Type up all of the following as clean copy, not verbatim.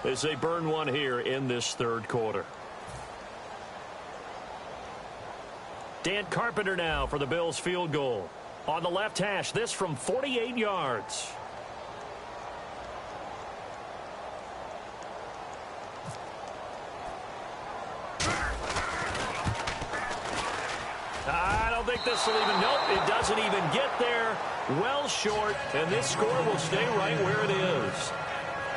As they burn one here in this third quarter. Dan Carpenter now for the Bills field goal. On the left hash, this from 48 yards. I don't think this will even, nope, it doesn't even get there. Well short, and this score will stay right where it is.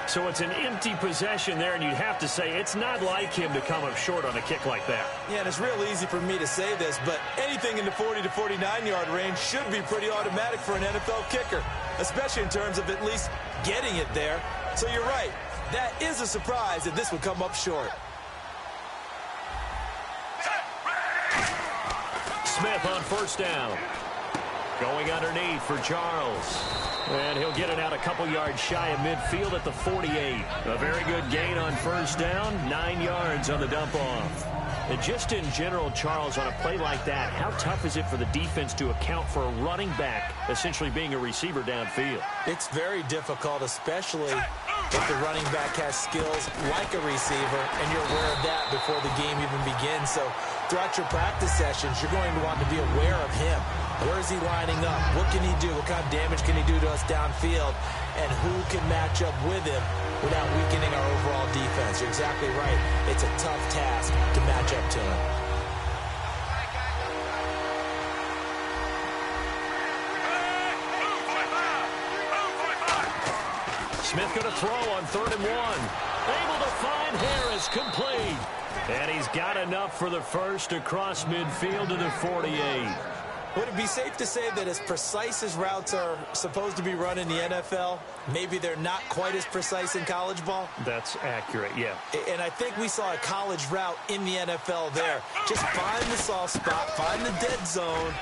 So it's an empty possession there, and you'd have to say it's not like him to come up short on a kick like that. Yeah, and it's real easy for me to say this, but anything in the 40 to 49-yard range should be pretty automatic for an NFL kicker, especially in terms of at least getting it there. So you're right. That is a surprise that this would come up short. Smith on first down. Going underneath for Charles. And he'll get it out a couple yards shy of midfield at the 48. A very good gain on first down. 9 yards on the dump-off. And just in general, Charles, on a play like that, how tough is it for the defense to account for a running back essentially being a receiver downfield? It's very difficult, especially if the running back has skills like a receiver, and you're aware of that before the game even begins. So throughout your practice sessions, you're going to want to be aware of him. Where is he lining up? What can he do? What kind of damage can he do to us downfield? And who can match up with him without weakening our overall defense? You're exactly right. It's a tough task to match up to him. Smith going to throw on 3rd and 1. Able to find Harris, complete. And he's got enough for the first across midfield to the 48. Would it be safe to say that as precise as routes are supposed to be run in the NFL, maybe they're not quite as precise in college ball? That's accurate, yeah. And I think we saw a college route in the NFL there. Just find the soft spot, find the dead zone,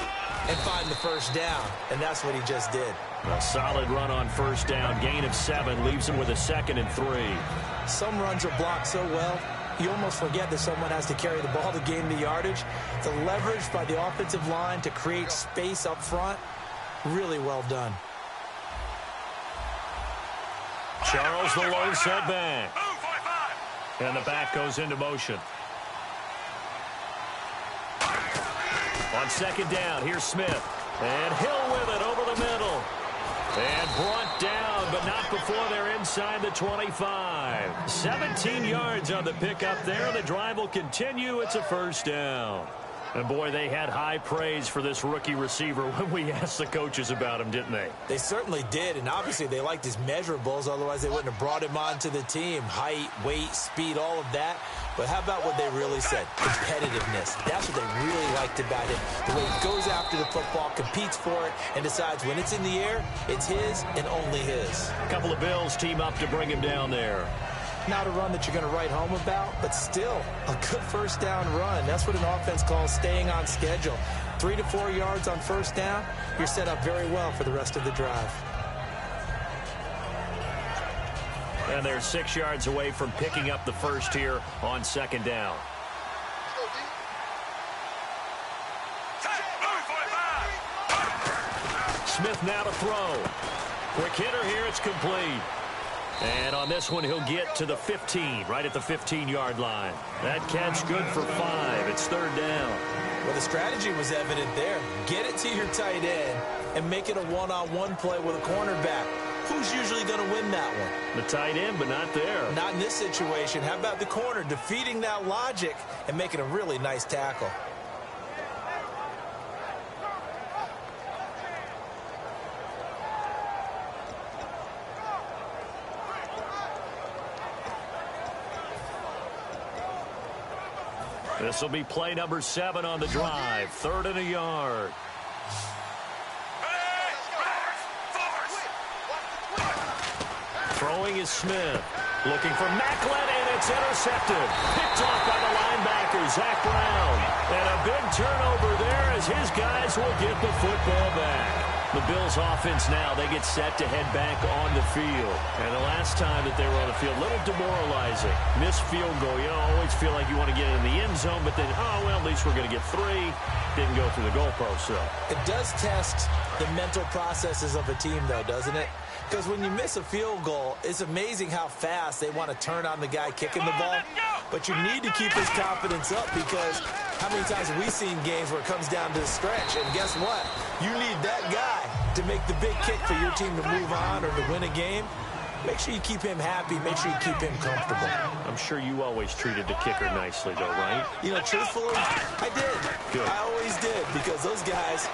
and find the first down. And that's what he just did. A solid run on first down. Gain of 7 leaves him with a 2nd and 3. Some runs are blocked so well, you almost forget that someone has to carry the ball to gain the yardage. The leverage by the offensive line to create space up front, really well done. Charles the low setback. And the back goes into motion. On 2nd down, here's Smith. And Hill with it over the middle. And brought down, but not before they're inside the 25. 17 yards on the pickup there. The drive will continue. It's a first down. And, boy, they had high praise for this rookie receiver when we asked the coaches about him, didn't they? They certainly did, and obviously they liked his measurables. Otherwise, they wouldn't have brought him onto the team. Height, weight, speed, all of that. But how about what they really said? Competitiveness. That's what they really liked about him. The way he goes after the football, competes for it, and decides when it's in the air, it's his and only his. A couple of Bills team up to bring him down there. Not a run that you're going to write home about, but still a good first down run. That's what an offense calls staying on schedule. 3 to 4 yards on first down, you're set up very well for the rest of the drive. And they're 6 yards away from picking up the first here on 2nd down. Smith now to throw. Quick hitter here, it's complete. And on this one, he'll get to the 15, right at the 15-yard line. That catch good for 5. It's 3rd down. Well, the strategy was evident there. Get it to your tight end and make it a one-on-one play with a cornerback. Who's usually going to win that one? The tight end, but not there. Not in this situation. How about the corner defeating that logic and making a really nice tackle? This will be play number 7 on the drive. 3rd and a yard. Throwing is Smith. Looking for Macklin, and it's intercepted. Picked off by the linebacker, Zach Brown. And a big turnover there as his guys will get the football back. The Bills offense now, they get set to head back on the field. And the last time that they were on the field, a little demoralizing. Missed field goal. You always feel like you want to get it in the end zone, but then, oh, well, at least we're going to get 3. Didn't go through the goalpost, so. It does test the mental processes of a team, though, doesn't it? Because when you miss a field goal, it's amazing how fast they want to turn on the guy kicking the ball. But you need to keep his confidence up, because how many times have we seen games where it comes down to the stretch? And guess what? You need that guy to make the big kick for your team to move on or to win a game. Make sure you keep him happy. Make sure you keep him comfortable. I'm sure you always treated the kicker nicely, though, right? You know, truthfully, I did. Good. I always did, because those guys,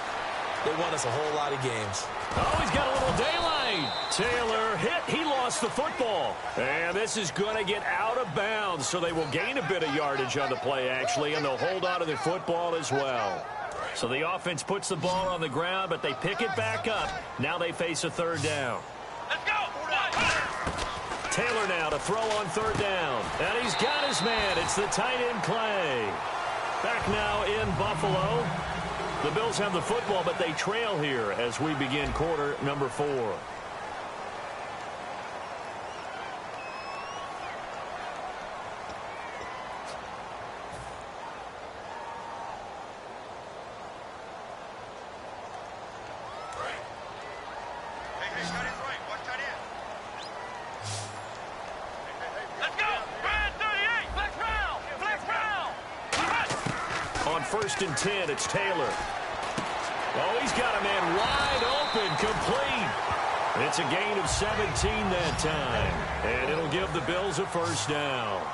they won us a whole lot of games. Oh, he's got a little daylight. Taylor hit. He lost the football. And this is going to get out of bounds, so they will gain a bit of yardage on the play, actually, and they'll hold on to the football as well. So the offense puts the ball on the ground, but they pick it back up. Now they face a third down. Let's go. Taylor now to throw on third down. And he's got his man. It's the tight end, Clay. Back now in Buffalo. The Bills have the football, but they trail here as we begin quarter number 4. First and 10, it's Taylor. Oh, he's got a man wide open, complete. It's a gain of 17 that time, and it'll give the Bills a first down.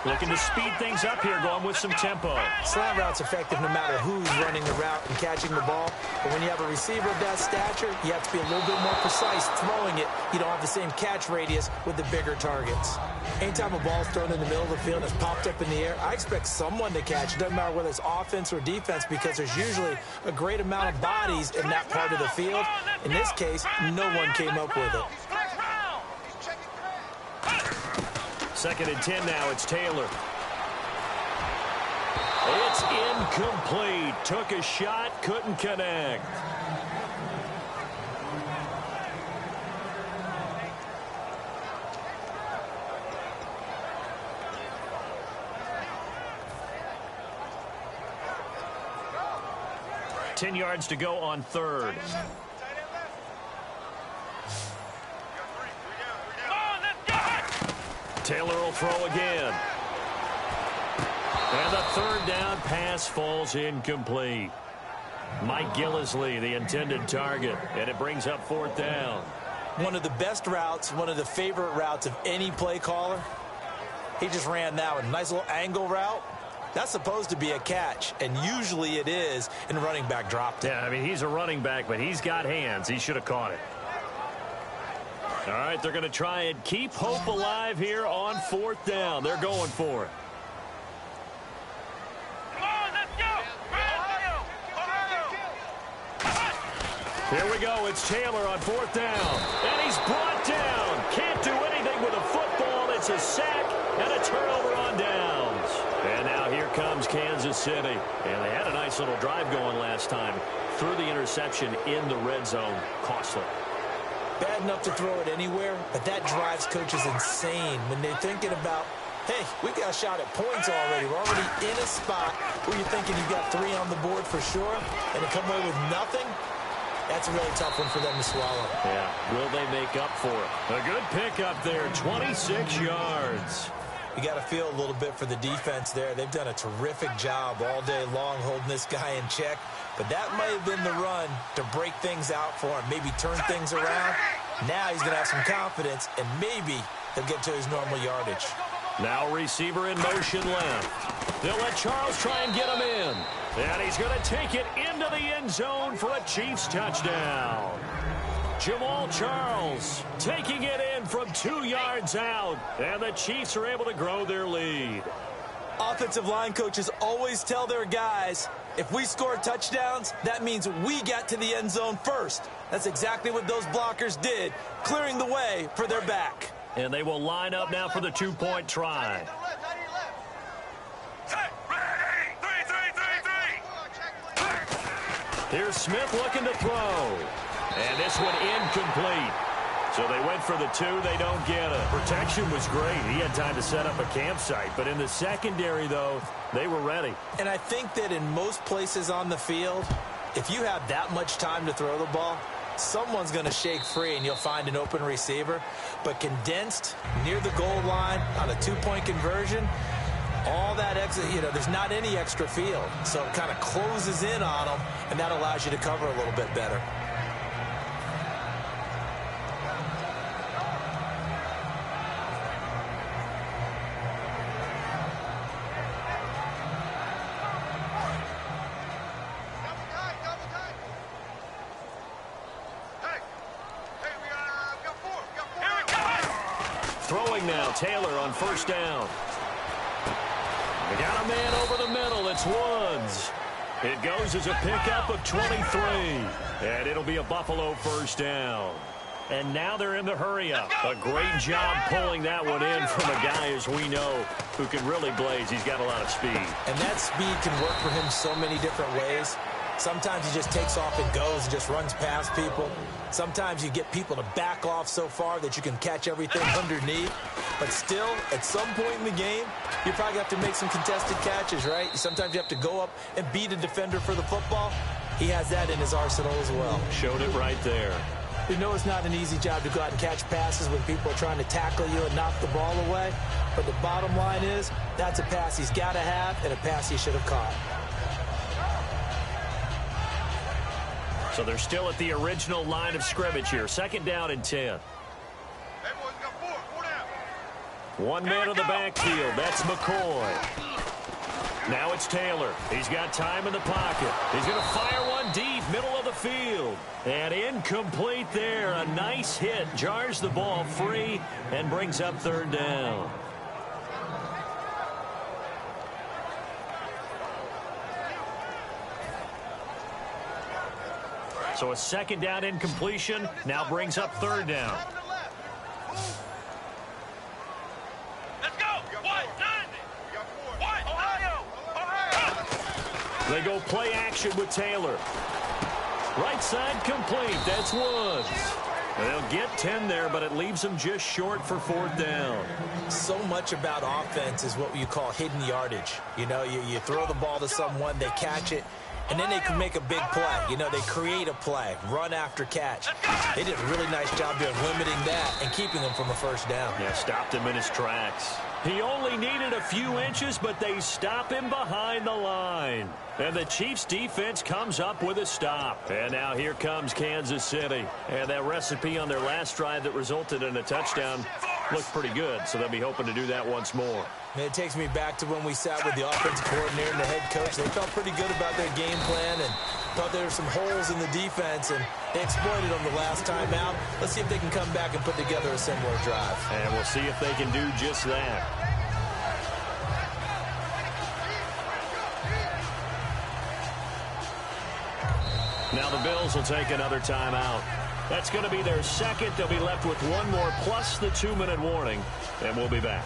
Looking to speed things up here, going with some tempo. Slant route's effective no matter who's running the route and catching the ball. But when you have a receiver of that stature, you have to be a little bit more precise throwing it. You don't have the same catch radius with the bigger targets. Anytime a ball's thrown in the middle of the field and it's popped up in the air, I expect someone to catch. It doesn't matter whether it's offense or defense, because there's usually a great amount of bodies in that part of the field. In this case, no one came up with it. Second and 10 now, it's Taylor. It's incomplete. Took a shot, couldn't connect. Ten yards to go on third. Taylor will throw again. And the third down pass falls incomplete. Mike Gillisley, the intended target, and it brings up fourth down. One of the best routes, one of the favorite routes of any play caller. He just ran that one. Nice little angle route. That's supposed to be a catch, and usually it is, and the running back dropped it. Yeah, I mean, he's a running back, but he's got hands. He should have caught it. All right, they're going to try and keep hope alive here on fourth down. They're going for it. Come on, let's go. Here we go. It's Taylor on fourth down. And he's brought down. Can't do anything with a football. It's a sack and a turnover on downs. And now here comes Kansas City. And they had a nice little drive going last time. Threw the interception in the red zone. Costly. Bad enough to throw it anywhere, but that drives coaches insane when they're thinking about, hey, we got a shot at points already. We're already in a spot where you're thinking you've got 3 on the board for sure, and to come away with nothing, that's a really tough one for them to swallow. Yeah, will they make up for it? A good pickup there, 26 yards. You got to feel a little bit for the defense there. They've done a terrific job all day long holding this guy in check. But that might have been the run to break things out for him, maybe turn things around. Now he's going to have some confidence, and maybe he'll get to his normal yardage. Now receiver in motion left. They'll let Charles try and get him in. And he's going to take it into the end zone for a Chiefs touchdown. Jamal Charles taking it in from 2 yards out. And the Chiefs are able to grow their lead. Offensive line coaches always tell their guys, if we score touchdowns, that means we got to the end zone first. That's exactly what those blockers did, clearing the way for their back. And they will line up now for the 2-point try. Here's Smith looking to throw. And this one incomplete. So they went for the 2. They don't get it. Protection was great. He had time to set up a campsite. But in the secondary, though, they were ready. And I think that in most places on the field, if you have that much time to throw the ball, someone's going to shake free and you'll find an open receiver. But condensed near the goal line on a two-point conversion, all that exit, there's not any extra field. So it kind of closes in on them, and that allows you to cover a little bit better. Throwing now, Taylor on first down. They got a man over the middle. It's Woods. It goes as a pickup of 23. And it'll be a Buffalo first down. And now they're in the hurry-up. A great job pulling that one in from a guy, as we know, who can really blaze. He's got a lot of speed. And that speed can work for him so many different ways. Sometimes he just takes off and goes and just runs past people. Sometimes you get people to back off so far that you can catch everything underneath. But still, at some point in the game, you probably have to make some contested catches, right? Sometimes you have to go up and beat a defender for the football. He has that in his arsenal as well. Showed it right there. You know it's not an easy job to go out and catch passes when people are trying to tackle you and knock the ball away. But the bottom line is, that's a pass he's got to have and a pass he should have caught. So they're still at the original line of scrimmage here. Second down and 10. 1 man in the backfield. That's McCoy. Now it's Taylor. He's got time in the pocket. He's going to fire one deep, middle of the field. And incomplete there. A nice hit. Jars the ball free and brings up third down. So a second down incompletion now brings up third down. Let's go. They go play action with Taylor. Right side complete. That's Woods. They'll get 10 there, but it leaves them just short for fourth down. So much about offense is what you call hidden yardage. You throw the ball to someone, they catch it, and then they can make a big play. They create a play, run after catch. They did a really nice job there of limiting that and keeping him from a first down. Yeah, stopped him in his tracks. He only needed a few inches, but they stop him behind the line. And the Chiefs' defense comes up with a stop. And now here comes Kansas City. And that recipe on their last drive that resulted in a touchdown looked pretty good, so they'll be hoping to do that once more. And it takes me back to when we sat with the offensive coordinator and the head coach. They felt pretty good about their game plan and thought there were some holes in the defense, and they exploited them the last time out. Let's see if they can come back and put together a similar drive. And we'll see if they can do just that. Now the Bills will take another timeout. That's going to be their second. They'll be left with one more plus the 2-minute warning, and we'll be back.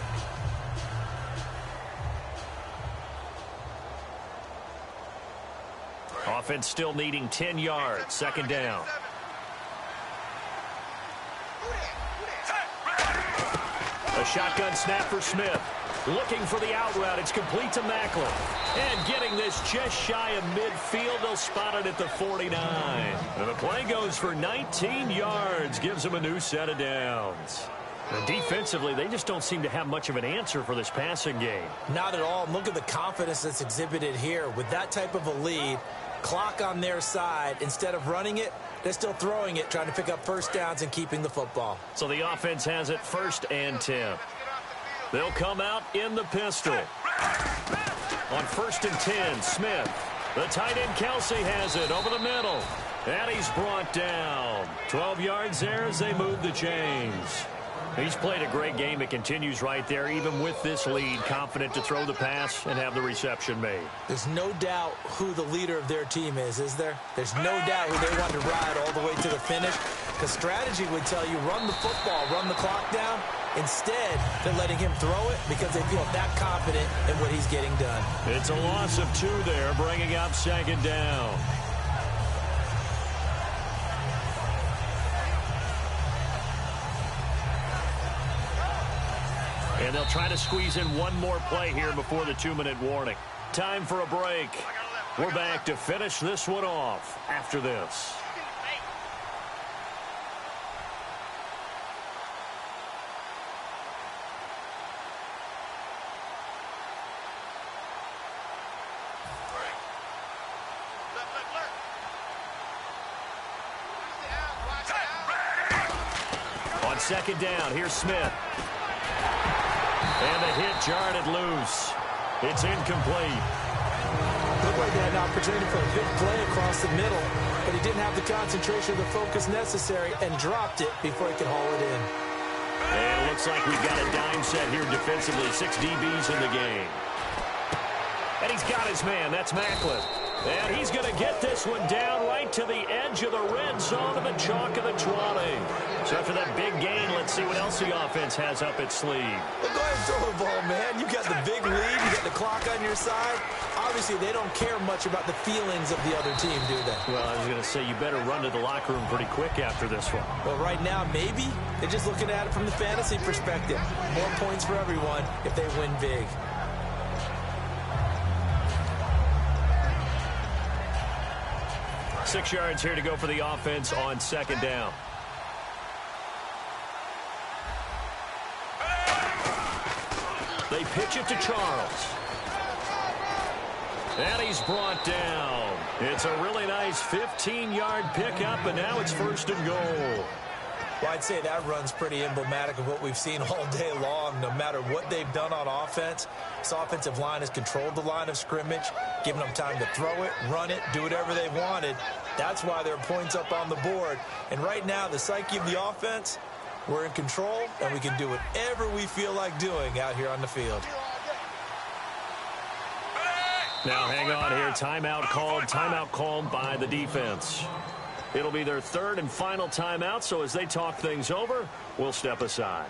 Offense still needing 10 yards. Second down. A shotgun snap for Smith. Looking for the out route. It's complete to Macklin. And getting this just shy of midfield. They'll spot it at the 49. And the play goes for 19 yards. Gives them a new set of downs. And defensively, they just don't seem to have much of an answer for this passing game. Not at all. Look at the confidence that's exhibited here. With that type of a lead, clock on their side, instead of running it, they're still throwing it, trying to pick up first downs and keeping the football. So the offense has it 1st and 10. They'll come out in the pistol. On 1st and 10, Smith. The tight end Kelsey has it over the middle. And he's brought down. 12 yards there as they move the chains. He's played a great game. It continues right there, even with this lead, confident to throw the pass and have the reception made. There's no doubt who the leader of their team is there? There's no doubt who they want to ride all the way to the finish. Because strategy would tell you, run the football, run the clock down. Instead, they're letting him throw it because they feel that confident in what he's getting done. It's a loss of 2 there, bringing up second down. And they'll try to squeeze in one more play here before the 2-minute warning. Time for a break. We're back to finish this one off after this. second down. Here's Smith. And the hit jarred it loose. It's incomplete. Looked like they had an opportunity for a big play across the middle, but he didn't have the concentration or the focus necessary and dropped it before he could haul it in. And it looks like we've got a dime set here defensively. 6 DBs in the game. And he's got his man. That's Macklin. And he's going to get this one down right to the edge of the red zone of the chalk of the 20. So after that big gain, let's see what else the offense has up its sleeve. Well, go ahead and throw the ball, man. You got the big lead. You got the clock on your side. Obviously, they don't care much about the feelings of the other team, do they? Well, I was going to say, you better run to the locker room pretty quick after this one. Well, right now, maybe. They're just looking at it from the fantasy perspective. More points for everyone if they win big. Six yards here to go for the offense on second down. They pitch it to Charles. And he's brought down. It's a really nice 15-yard pickup, and now it's first and goal. Well, I'd say that run's pretty emblematic of what we've seen all day long. No matter what they've done on offense, this offensive line has controlled the line of scrimmage, given them time to throw it, run it, do whatever they wanted. That's why there are points up on the board. And right now, the psyche of the offense, we're in control, and we can do whatever we feel like doing out here on the field. Now, hang on here. Timeout called by the defense. It'll be their third and final timeout, so as they talk things over, we'll step aside.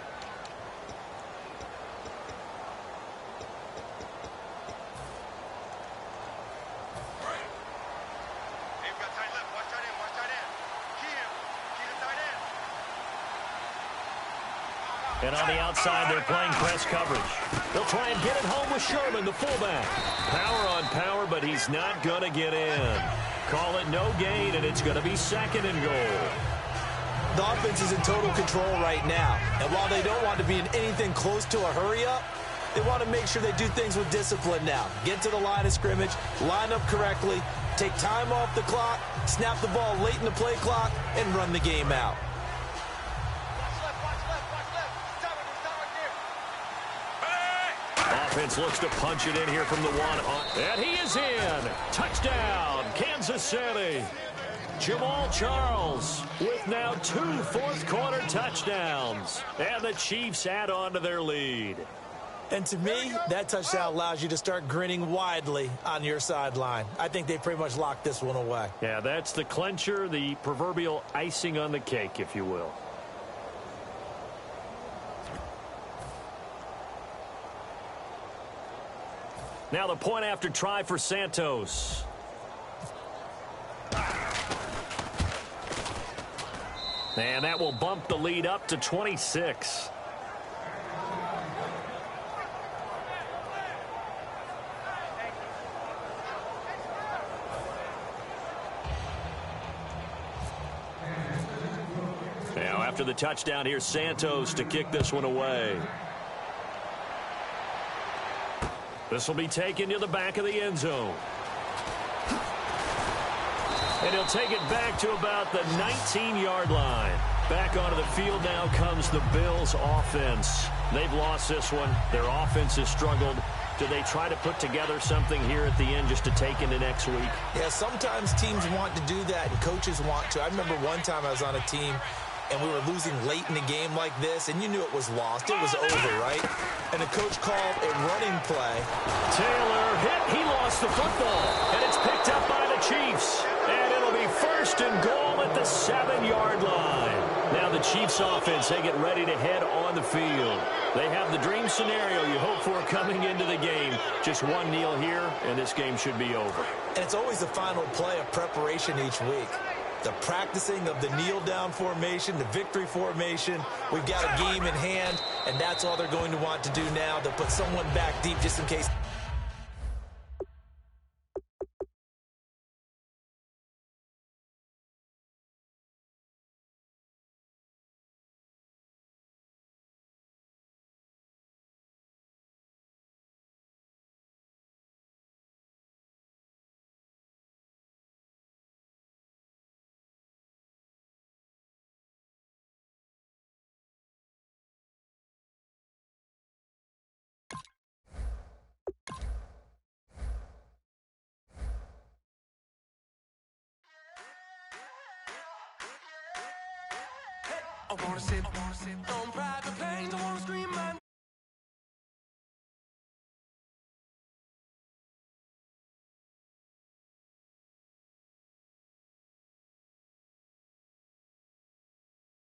And on the outside, they're playing press coverage. They'll try and get it home with Sherman, the fullback. Power on power, but he's not going to get in. Call it no gain, and it's going to be second and goal. The offense is in total control right now. And while they don't want to be in anything close to a hurry-up, they want to make sure they do things with discipline now. Get to the line of scrimmage, line up correctly, take time off the clock, snap the ball late in the play clock, and run the game out. Offense looks to punch it in here from the one. And he is in. Touchdown, Kansas City. Jamal Charles with now 2 fourth-quarter touchdowns. And the Chiefs add on to their lead. And to me, that touchdown allows you to start grinning widely on your sideline. I think they pretty much locked this one away. Yeah, that's the clincher, the proverbial icing on the cake, if you will. Now the point after try for Santos. And that will bump the lead up to 26. Now after the touchdown, here's Santos to kick this one away. This will be taken to the back of the end zone. And he'll take it back to about the 19-yard line. Back onto the field now comes the Bills' offense. They've lost this one. Their offense has struggled. Do they try to put together something here at the end just to take into next week? Yeah, sometimes teams want to do that, and coaches want to. I remember one time I was on a team, and we were losing late in a game like this, and you knew it was lost. It was over, right? And the coach called a running play. Taylor hit. He lost the football, and it's picked up by the Chiefs. And it'll be first and goal at the 7-yard line. Now the Chiefs offense, they get ready to head on the field. They have the dream scenario you hope for coming into the game. Just one kneel here, and this game should be over. And it's always the final play of preparation each week. The practicing of the kneel-down formation, the victory formation. We've got a game in hand, and that's all they're going to want to do now. They'll put someone back deep just in case. I wanna sit on private planes. I wanna scream my